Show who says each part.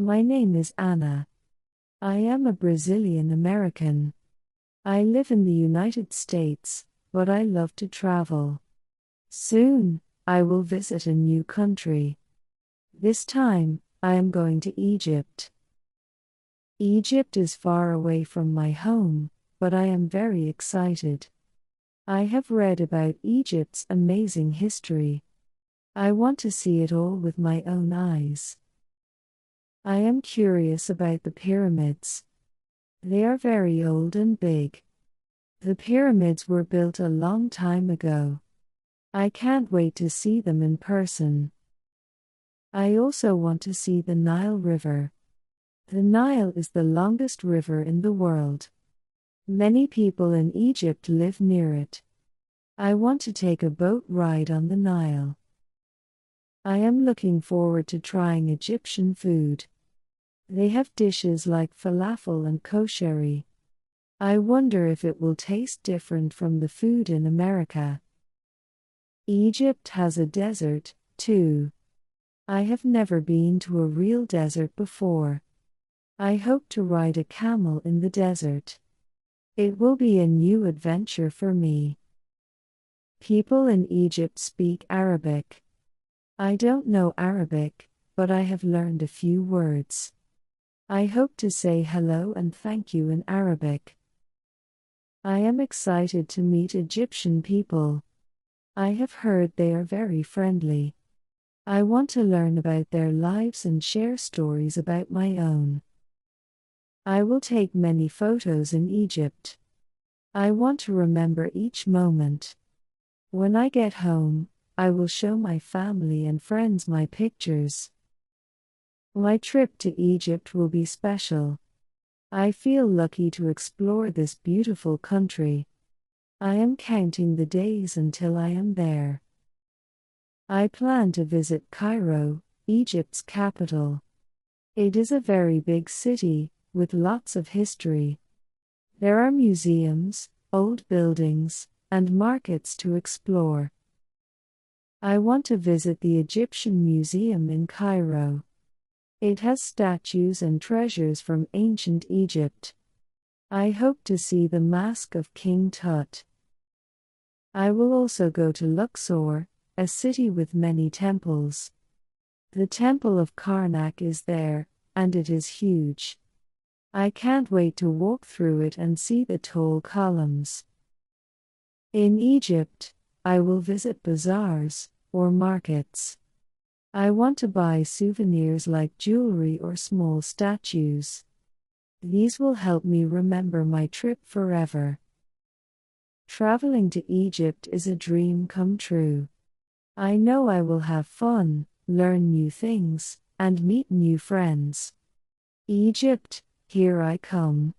Speaker 1: My name is Anna. I am a Brazilian American. I live in the United States, but I love to travel. Soon, I will visit a new country. This time, I am going to Egypt. Egypt is far away from my home, but I am very excited. I have read about Egypt's amazing history. I want to see it all with my own eyes. I am curious about the pyramids. They are very old and big. The pyramids were built a long time ago. I can't wait to see them in person. I also want to see the Nile River. The Nile is the longest river in the world. Many people in Egypt live near it. I want to take a boat ride on the Nile. I am looking forward to trying Egyptian food. They have dishes like falafel and kosheri. I wonder if it will taste different from the food in America. Egypt has a desert, too. I have never been to a real desert before. I hope to ride a camel in the desert. It will be a new adventure for me. People in Egypt speak Arabic. I don't know Arabic, but I have learned a few words. I hope to say hello and thank you in Arabic. I am excited to meet Egyptian people. I have heard they are very friendly. I want to learn about their lives and share stories about my own. I will take many photos in Egypt. I want to remember each moment. When I get home, I will show my family and friends my pictures. My trip to Egypt will be special. I feel lucky to explore this beautiful country. I am counting the days until I am there. I plan to visit Cairo, Egypt's capital. It is a very big city, with lots of history. There are museums, old buildings, and markets to explore. I want to visit the Egyptian Museum in Cairo. It has statues and treasures from ancient Egypt. I hope to see the Mask of King Tut. I will also go to Luxor, a city with many temples. The Temple of Karnak is there, and it is huge. I can't wait to walk through it and see the tall columns. In Egypt, I will visit bazaars, or markets. I want to buy souvenirs like jewelry or small statues. These will help me remember my trip forever. Traveling to Egypt is a dream come true. I know I will have fun, learn new things, and meet new friends. Egypt, here I come.